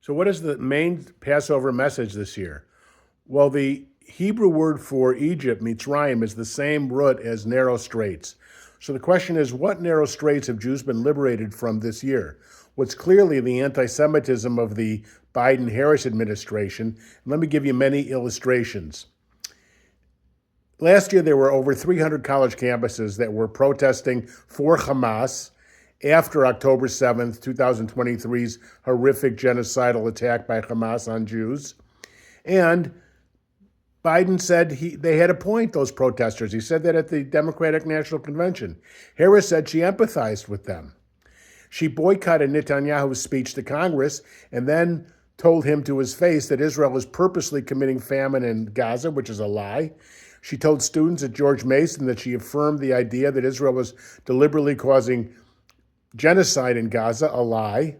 So, what is the main Passover message this year? Well, the Hebrew word for Egypt, Mitzrayim, is the same root as narrow straits. So the question is, what narrow straits have Jews been liberated from this year? What's clearly the anti-Semitism of the Biden-Harris administration. And let me give you many illustrations. Last year, there were over 300 college campuses that were protesting for Hamas after October 7th, 2023's horrific genocidal attack by Hamas on Jews. And Biden said they had a point, those protesters. He said that at the Democratic National Convention. Harris said she empathized with them. She boycotted Netanyahu's speech to Congress and then told him to his face that Israel is purposely committing famine in Gaza, which is a lie. She told students at George Mason that she affirmed the idea that Israel was deliberately causing genocide in Gaza, a lie.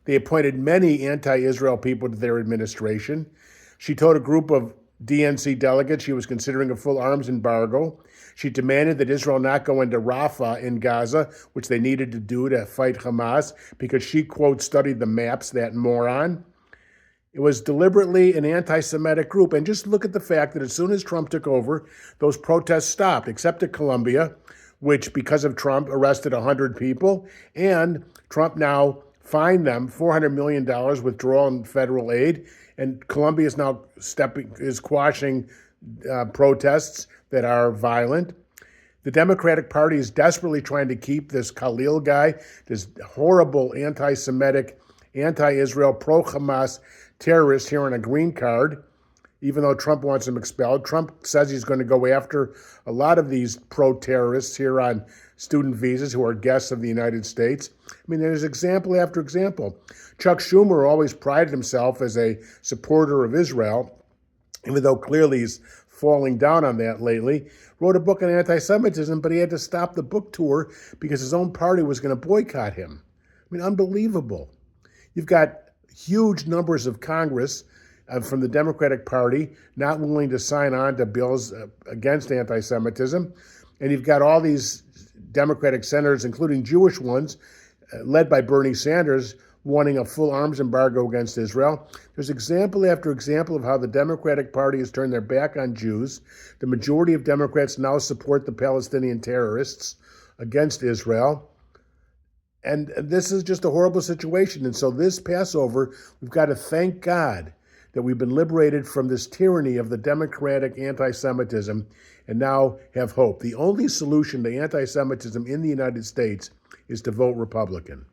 They appointed many anti-Israel people to their administration. She told a group of DNC delegates she was considering a full arms embargo. She demanded that Israel not go into Rafah in Gaza, which they needed to do to fight Hamas, because she, quote, studied the maps, that moron. It was deliberately an anti-Semitic group. And just look at the fact that as soon as Trump took over, those protests stopped, except at Colombia, which, because of Trump, arrested 100 people. And Trump now fined them $400 million withdrawal in federal aid. And Colombia is now quashing protests that are violent. The Democratic Party is desperately trying to keep this Khalil guy, this horrible anti-Semitic, anti-Israel, pro-Hamas terrorist here on a green card, even though Trump wants him expelled. Trump says he's going to go after a lot of these pro-terrorists here on student visas who are guests of the United States. I mean, there's example after example. Chuck Schumer always prided himself as a supporter of Israel, even though clearly he's falling down on that lately. Wrote a book on anti-Semitism, but he had to stop the book tour because his own party was going to boycott him. I mean, unbelievable. You've got huge numbers of Congress from the Democratic Party not willing to sign on to bills against anti-Semitism. And you've got all these Democratic senators, including Jewish ones, led by Bernie Sanders, wanting a full arms embargo against Israel. There's example after example of how the Democratic Party has turned their back on Jews. The majority of Democrats now support the Palestinian terrorists against Israel. And this is just a horrible situation. And so this Passover, we've got to thank God that we've been liberated from this tyranny of the Democratic anti-Semitism and now have hope. The only solution to anti-Semitism in the United States is to vote Republican.